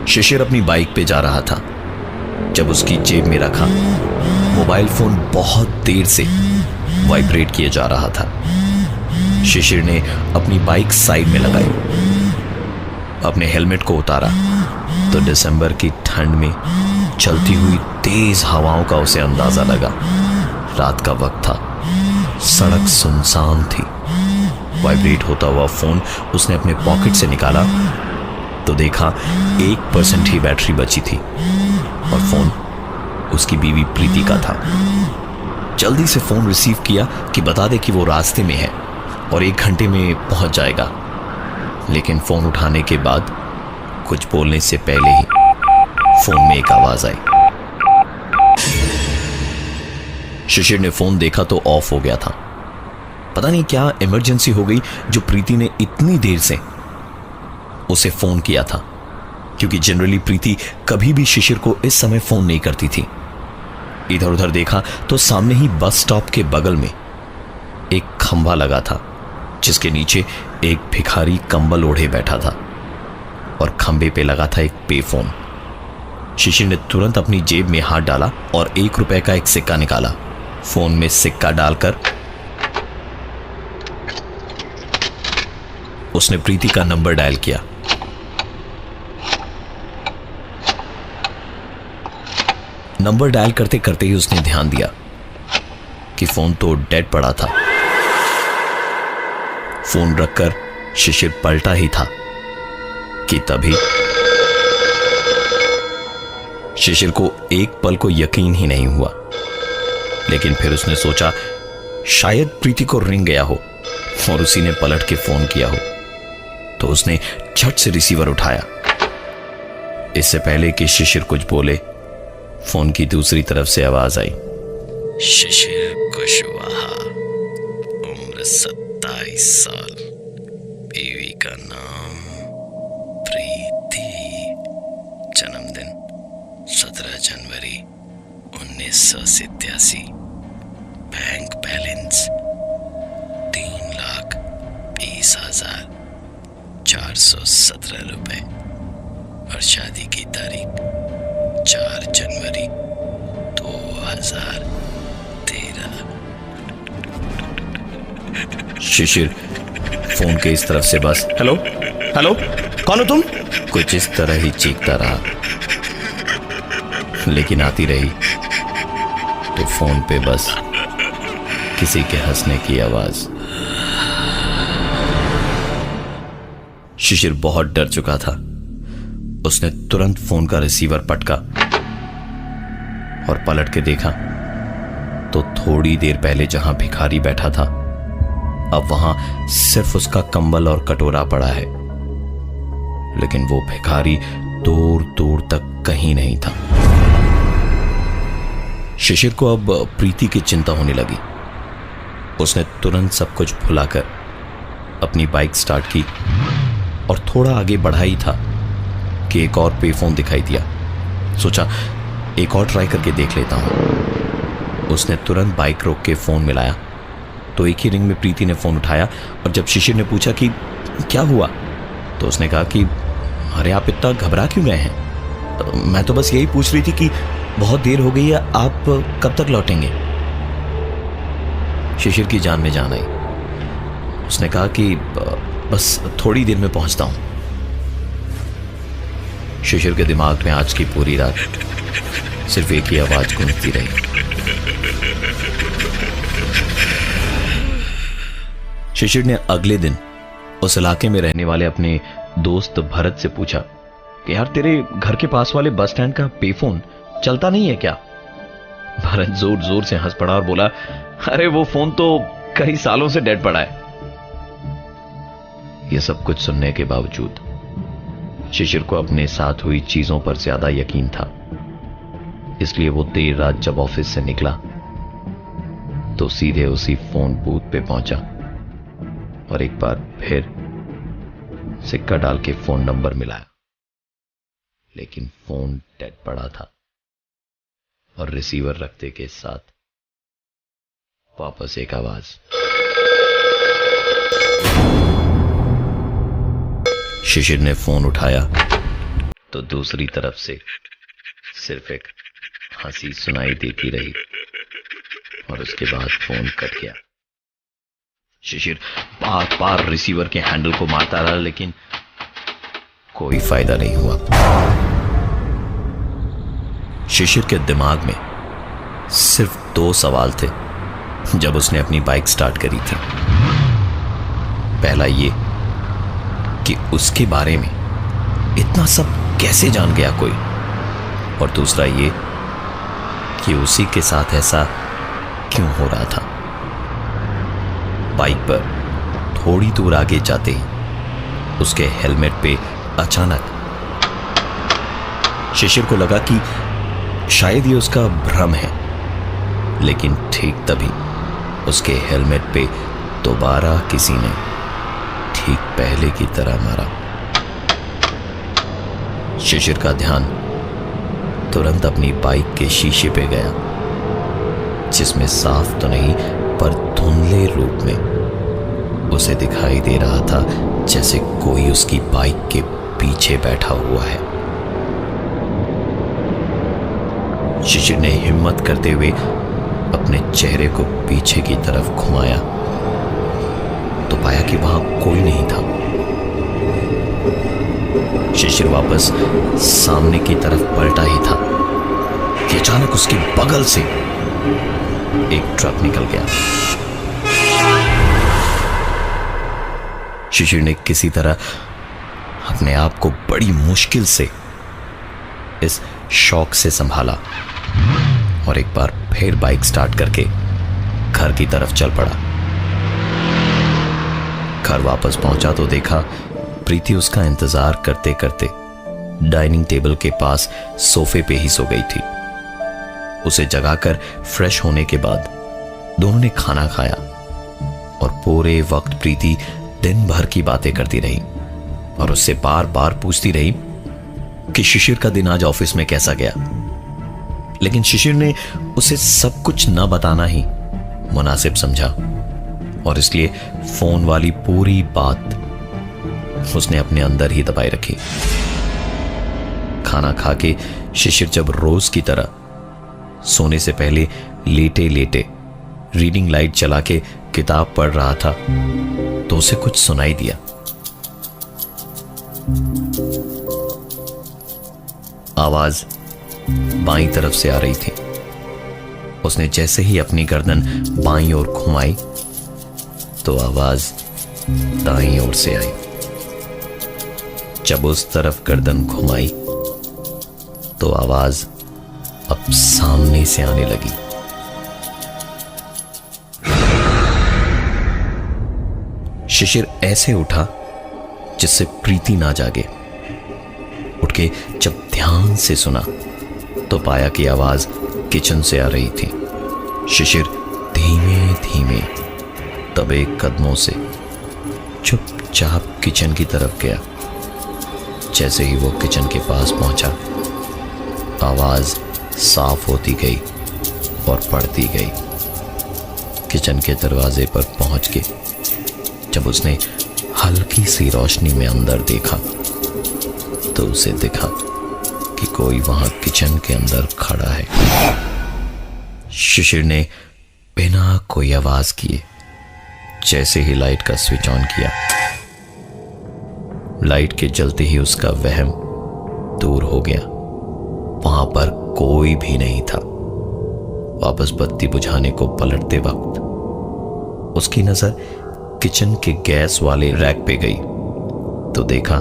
शिशिर अपनी बाइक पे जा रहा था जब उसकी जेब में रखा मोबाइल फोन बहुत देर से वाइब्रेट किए जा रहा था। शिशिर ने अपनी बाइक साइड में लगाई, अपने हेलमेट को उतारा तो दिसंबर की ठंड में चलती हुई तेज हवाओं का उसे अंदाजा लगा। रात का वक्त था, सड़क सुनसान थी। वाइब्रेट होता हुआ फोन उसने अपने पॉकेट से निकाला तो देखा 1% ही बैटरी बची थी और फोन उसकी बीवी प्रीति का था। जल्दी से फोन रिसीव किया कि बता दे कि वो रास्ते में है और 1 घंटे में पहुंच जाएगा। लेकिन फोन उठाने के बाद कुछ बोलने से पहले ही फोन में एक आवाज आई। शिशिर ने फोन देखा तो ऑफ हो गया था। पता नहीं क्या इमरजेंसी हो गई जो प्रीति ने इतनी देर से उसे फोन किया था, क्योंकि जनरली प्रीति कभी भी शिशिर को इस समय फोन नहीं करती थी। इधर उधर देखा तो सामने ही बस स्टॉप के बगल में एक खंभा लगा था जिसके नीचे एक भिखारी कंबल ओढ़े बैठा था और खंभे पे लगा था एक पे फोन। शिशिर ने तुरंत अपनी जेब में हाथ डाला और 1 रुपए का एक सिक्का निकाला। फोन में सिक्का डालकर उसने प्रीति का नंबर डायल किया। नंबर डायल करते करते ही उसने ध्यान दिया कि फोन तो डेड पड़ा था। फोन रखकर शिशिर पलटा ही था कि तभी शिशिर को एक पल को यकीन ही नहीं हुआ, लेकिन फिर उसने सोचा शायद प्रीति को रिंग गया हो और उसी ने पलट के फोन किया हो, तो उसने झट से रिसीवर उठाया। इससे पहले कि शिशिर कुछ बोले, फोन की दूसरी तरफ से आवाज आई। शिशिर कुशवाहा, उम्र 27 साल, बीवी का नाम प्रीति, जन्मदिन 17 जनवरी 1987, बैंक बैलेंस 3,20,417 रुपए और शादी की तारीख 4 जनवरी 2013। शिशिर फोन के इस तरफ से बस हेलो हेलो, कौन हो तुम? कुछ इस तरह ही चीखता रहा, लेकिन आती रही तो फोन पे बस किसी के हंसने की आवाज। शिशिर बहुत डर चुका था। उसने तुरंत फोन का रिसीवर पटका और पलट के देखा तो थोड़ी देर पहले जहां भिखारी बैठा था अब वहां सिर्फ उसका कंबल और कटोरा पड़ा है, लेकिन वो भिखारी दूर दूर तक कहीं नहीं था। शिशिर को अब प्रीति की चिंता होने लगी। उसने तुरंत सब कुछ भुलाकर अपनी बाइक स्टार्ट की और थोड़ा आगे बढ़ा ही था कि एक और पे फोन दिखाई दिया। सोचा एक और ट्राई करके देख लेता हूं। उसने तुरंत बाइक रोक के फोन मिलाया तो एक ही रिंग में प्रीति ने फोन उठाया और जब शिशिर ने पूछा कि क्या हुआ तो उसने कहा कि अरे आप इतना घबरा क्यों गए हैं? मैं तो बस यही पूछ रही थी कि बहुत देर हो गई है, आप कब तक लौटेंगे? शिशिर की जान में जान आई। उसने कहा कि बस थोड़ी देर में पहुंचता हूं। शिशिर के दिमाग में आज की पूरी रात सिर्फ एक ही आवाज गूंजती रही। शिशिर ने अगले दिन उस इलाके में रहने वाले अपने दोस्त भरत से पूछा कि यार तेरे घर के पास वाले बस स्टैंड का पेफोन चलता नहीं है क्या? भरत जोर जोर से हंस पड़ा और बोला, अरे वो फोन तो कई सालों से डेड पड़ा है। यह सब कुछ सुनने के बावजूद शिशिर को अपने साथ हुई चीजों पर ज्यादा यकीन था, इसलिए वो देर रात जब ऑफिस से निकला तो सीधे उसी फोन बूथ पे पहुंचा और एक बार फिर सिक्का डाल के फोन नंबर मिलाया, लेकिन फोन डेड पड़ा था और रिसीवर रखते के साथ वापस एक आवाज। शिशिर ने फोन उठाया तो दूसरी तरफ से सिर्फ एक हंसी सुनाई देती रही और उसके बाद फोन कट गया। शिशिर बार बार रिसीवर के हैंडल को मारता रहा, लेकिन कोई फायदा नहीं हुआ। शिशिर के दिमाग में सिर्फ 2 सवाल थे जब उसने अपनी बाइक स्टार्ट करी थी। पहला ये कि उसके बारे में इतना सब कैसे जान गया कोई, और दूसरा ये कि उसी के साथ ऐसा क्यों हो रहा था। बाइक पर थोड़ी दूर आगे जाते ही उसके हेलमेट पे अचानक शिशिर को लगा कि शायद ये उसका भ्रम है, लेकिन ठीक तभी उसके हेलमेट पे दोबारा किसी ने ठीक पहले की तरह मारा। शिशिर का ध्यान तुरंत अपनी बाइक के शीशे पे गया, जिसमें साफ तो नहीं पर धुंधले रूप में उसे दिखाई दे रहा था जैसे कोई उसकी बाइक के पीछे बैठा हुआ है। शिशिर ने हिम्मत करते हुए अपने चेहरे को पीछे की तरफ घुमाया तो पाया कि वहां कोई नहीं था। शिशिर वापस सामने की तरफ पलटा ही था कि अचानक उसके बगल से एक ट्रक निकल गया। शिशिर ने किसी तरह अपने आप को बड़ी मुश्किल से इस शॉक से संभाला और एक बार फिर बाइक स्टार्ट करके घर की तरफ चल पड़ा। घर वापस पहुंचा तो देखा प्रीति उसका इंतजार करते करते डाइनिंग टेबल के पास सोफे पे ही सो गई थी। उसे जगाकर फ्रेश होने के बाद दोनों ने खाना खाया और पूरे वक्त प्रीति दिन भर की बातें करती रही और उससे बार बार पूछती रही कि शिशिर का दिन आज ऑफिस में कैसा गया। लेकिन शिशिर ने उसे सब कुछ न बताना ही मुनासिब समझा और इसलिए फोन वाली पूरी बात उसने अपने अंदर ही दबाए रखी। खाना खा के शिशिर जब रोज की तरह सोने से पहले लेटे लेटे रीडिंग लाइट चला के किताब पढ़ रहा था तो उसे कुछ सुनाई दिया। आवाज बाईं तरफ से आ रही थी। उसने जैसे ही अपनी गर्दन बाईं ओर घुमाई तो आवाज दाईं ओर से आई। जब उस तरफ गर्दन घुमाई तो आवाज अब सामने से आने लगी। शिशिर ऐसे उठा जिससे प्रीति ना जागे। उठ के जब ध्यान से सुना तो पाया कि आवाज किचन से आ रही थी। शिशिर धीमे धीमे दबे कदमों से चुपचाप किचन की तरफ गया। जैसे ही वो किचन के पास पहुंचा आवाज साफ होती गई और बढ़ती गई। किचन के दरवाजे पर पहुंच के जब उसने हल्की सी रोशनी में अंदर देखा तो उसे दिखा कि कोई वहां किचन के अंदर खड़ा है। शिशिर ने बिना कोई आवाज किए जैसे ही लाइट का स्विच ऑन किया, लाइट के जलते ही उसका वहम दूर हो गया। वहां पर कोई भी नहीं था। वापस बत्ती बुझाने को पलटते वक्त उसकी नजर किचन के गैस वाले रैक पे गई तो देखा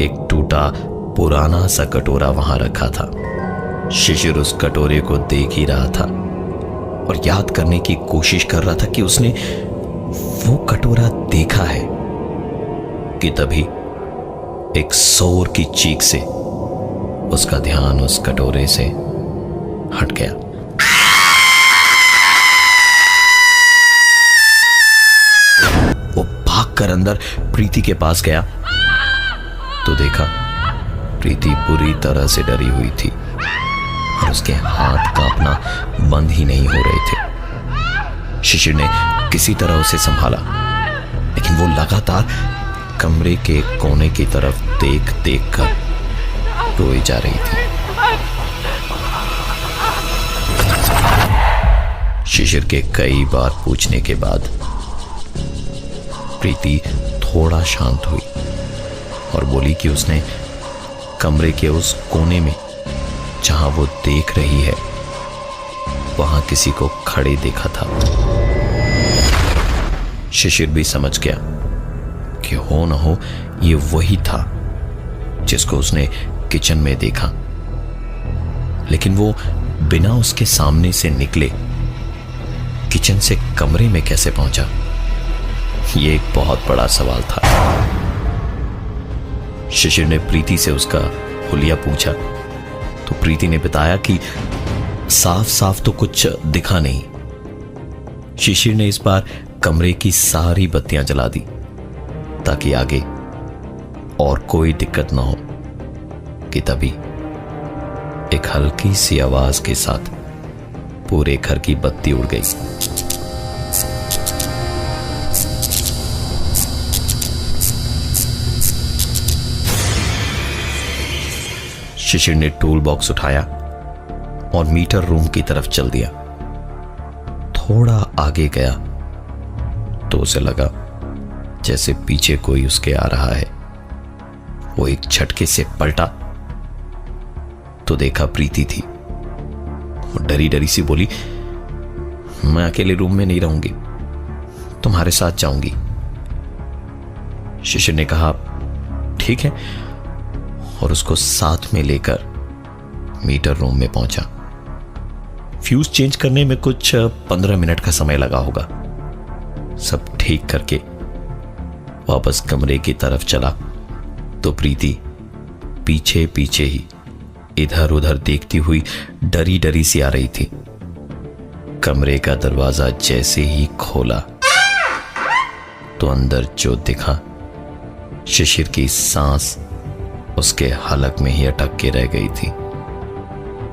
एक टूटा पुराना सा कटोरा वहां रखा था। शिशिर उस कटोरे को देख ही रहा था और याद करने की कोशिश कर रहा था कि उसने वो कटोरा देखा है कि तभी एक शोर की चीख से उसका ध्यान उस कटोरे से हट गया। वो भागकर अंदर प्रीति के पास गया तो देखा प्रीति पूरी तरह से डरी हुई थी और उसके हाथ कांपना बंद ही नहीं हो रहे थे। शिशिर ने किसी तरह उसे संभाला, लेकिन वो लगातार कमरे के कोने की तरफ देख देख कर रोई जा रही थी। शिशिर के कई बार पूछने के बाद प्रीति थोड़ा शांत हुई और बोली कि उसने कमरे के उस कोने में जहां वो देख रही है वहां किसी को खड़े देखा था। शिशिर भी समझ गया कि हो न हो ये वही था जिसको उसने किचन में देखा, लेकिन वो बिना उसके सामने से निकले किचन से कमरे में कैसे पहुंचा, ये एक बहुत बड़ा सवाल था। शिशिर ने प्रीति से उसका हुलिया पूछा तो प्रीति ने बताया कि साफ साफ तो कुछ दिखा नहीं। शिशिर ने इस बार कमरे की सारी बत्तियां जला दी ताकि आगे और कोई दिक्कत ना हो कि तभी एक हल्की सी आवाज के साथ पूरे घर की बत्ती उड़ गई। शिशिर ने टूल बॉक्स उठाया और मीटर रूम की तरफ चल दिया। थोड़ा आगे गया तो उसे लगा जैसे पीछे कोई उसके आ रहा है। वो एक झटके से पलटा तो देखा प्रीति थी। वो डरी डरी सी बोली, मैं अकेले रूम में नहीं रहूंगी, तुम्हारे साथ जाऊंगी। शिशिर ने कहा ठीक है और उसको साथ में लेकर मीटर रूम में पहुंचा। फ्यूज चेंज करने में कुछ 15 मिनट का समय लगा होगा। सब ठीक करके वापस कमरे की तरफ चला तो प्रीति पीछे पीछे ही इधर उधर देखती हुई डरी डरी सी आ रही थी। कमरे का दरवाजा जैसे ही खोला तो अंदर जो दिखा, शिशिर की सांस उसके हलक में ही अटक के रह गई थी।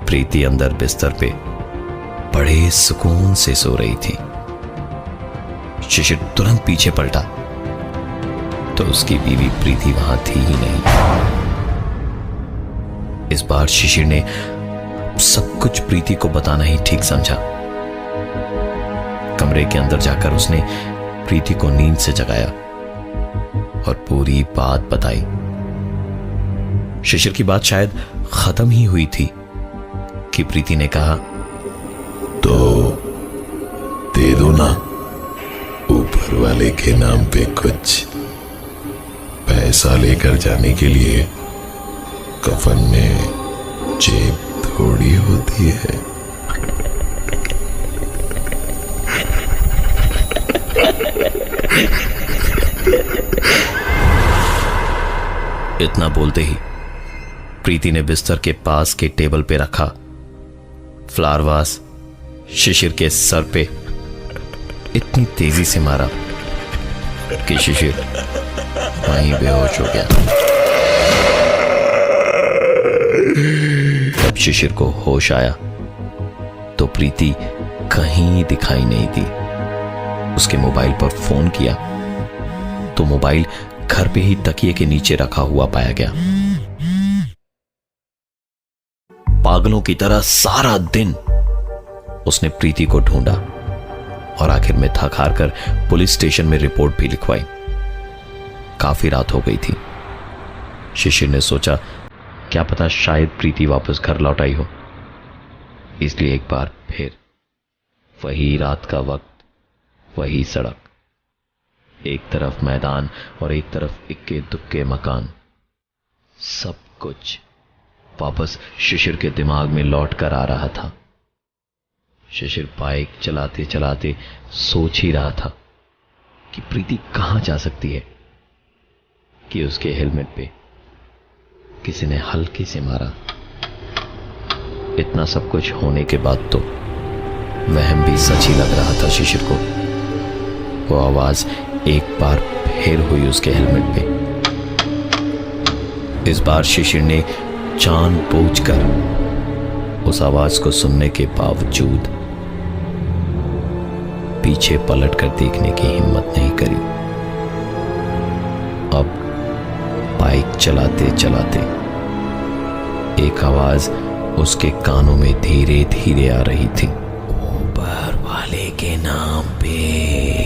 प्रीति अंदर बिस्तर पे बड़े सुकून से सो रही थी। शिशिर तुरंत पीछे पलटा तो उसकी बीवी प्रीति वहां थी ही नहीं। इस बार शिशिर ने सब कुछ प्रीति को बताना ही ठीक समझा। कमरे के अंदर जाकर उसने प्रीति को नींद से जगाया और पूरी बात बताई। शिशिर की बात शायद खत्म ही हुई थी कि प्रीति ने कहा, तो दे दो ना ऊपर वाले के नाम पे कुछ पैसा लेकर जाने के लिए। कफन में जेब थोड़ी होती है। इतना बोलते ही प्रीति ने बिस्तर के पास के टेबल पे रखा फ्लावर वास शिशिर के सर पे इतनी तेजी से मारा कि शिशिर वहीं बेहोश हो गया। जब शिशिर को होश आया तो प्रीति कहीं दिखाई नहीं दी। उसके मोबाइल पर फोन किया तो मोबाइल घर पे ही तकिए के नीचे रखा हुआ पाया गया। पागलों की तरह सारा दिन उसने प्रीति को ढूंढा और आखिर में थक हार कर पुलिस स्टेशन में रिपोर्ट भी लिखवाई। काफी रात हो गई थी। शिशिर ने सोचा क्या पता शायद प्रीति वापस घर लौट आई हो, इसलिए एक बार फिर वही रात का वक्त, वही सड़क, एक तरफ मैदान और एक तरफ इक्के दुक्के मकान, सब कुछ वापस शिशिर के दिमाग में लौट कर आ रहा था। शिशिर बाइक चलाते चलाते सोच ही रहा था कि प्रीति कहां जा सकती है कि उसके हेलमेट पे किसी ने हल्के से मारा। इतना सब कुछ होने के बाद तो वहम भी सच ही लग रहा था शिशिर को। वो आवाज एक बार फिर हुई उसके हेलमेट पे। इस बार शिशिर ने जानबूझकर उस आवाज को सुनने के बावजूद पीछे पलटकर देखने की हिम्मत नहीं करी। अब बाइक चलाते चलाते एक आवाज उसके कानों में धीरे धीरे आ रही थी। ऊपर वाले के नाम पे,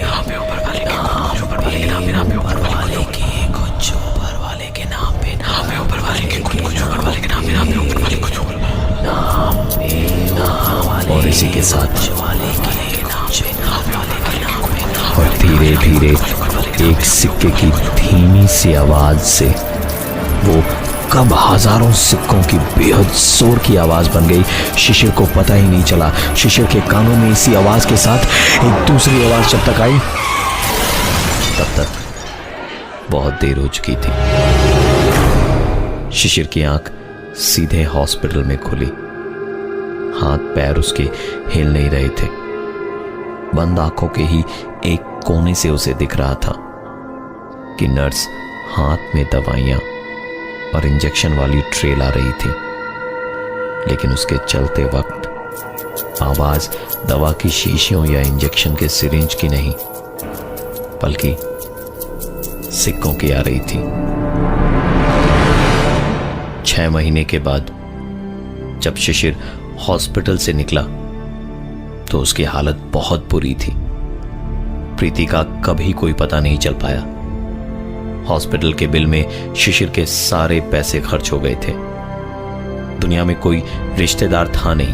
ऊपर वाले के नाम पे, ऊपर वाले के नाम पे, ऊपर वाले के कुछ ऊपर वाले के नाम पे, ऊपर वाले के कुछ ऊपर वाले के नाम पे, ऊपर वाले कुछ नाम पे, और इसी के साथ वाले के नाम पे, और धीरे धीरे एक सिक्के की धीमी सी आवाज से वो कब हजारों सिक्कों की बेहद जोर की आवाज बन गई, शिशिर को पता ही नहीं चला। शिशिर के कानों में इसी आवाज के साथ एक दूसरी आवाज जब तक आई, तब तक बहुत देर हो चुकी थी। शिशिर की आंख सीधे हॉस्पिटल में खुली। हाथ पैर उसके हिल नहीं रहे थे। बंद आंखों के ही एक कोने से उसे दिख रहा था कि नर्स हाथ में दवाइयां और इंजेक्शन वाली ट्रे ला रही थी, लेकिन उसके चलते वक्त आवाज दवा की शीशियों या इंजेक्शन के सिरिंज की नहीं, बल्कि सिक्कों की आ रही थी। 6 महीने के बाद जब शिशिर हॉस्पिटल से निकला तो उसकी हालत बहुत बुरी थी। प्रीति का कभी कोई पता नहीं चल पाया। हॉस्पिटल के बिल में शिशिर के सारे पैसे खर्च हो गए थे। दुनिया में कोई रिश्तेदार था नहीं,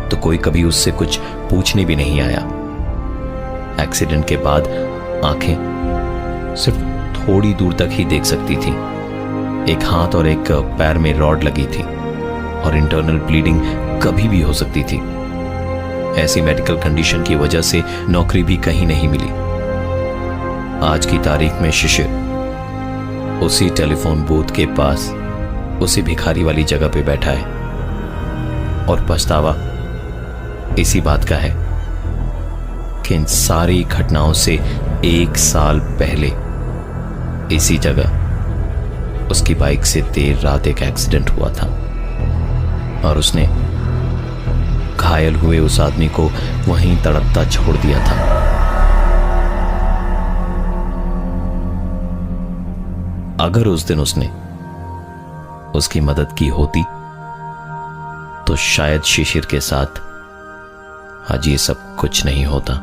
तो कोई कभी उससे कुछ पूछने भी नहीं आया। एक्सीडेंट के बाद आंखें सिर्फ थोड़ी दूर तक ही देख सकती थी। एक हाथ और एक पैर में रॉड लगी थी और इंटरनल ब्लीडिंग कभी भी हो सकती थी। ऐसी मेडिकल कंडीशन की वजह से नौकरी भी कहीं नहीं मिली। आज की तारीख में शिशिर उसी टेलीफोन बूथ के पास उसी भिखारी वाली जगह पे बैठा है, और पछतावा इसी बात का है कि इन सारी घटनाओं से 1 साल पहले इसी जगह उसकी बाइक से देर रात एक एक्सीडेंट हुआ था और उसने घायल हुए उस आदमी को वहीं तड़पता छोड़ दिया था। अगर उस दिन उसने उसकी मदद की होती तो शायद शिशिर के साथ आज ये सब कुछ नहीं होता।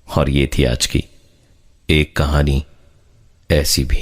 और ये थी आज की एक कहानी ऐसी भी।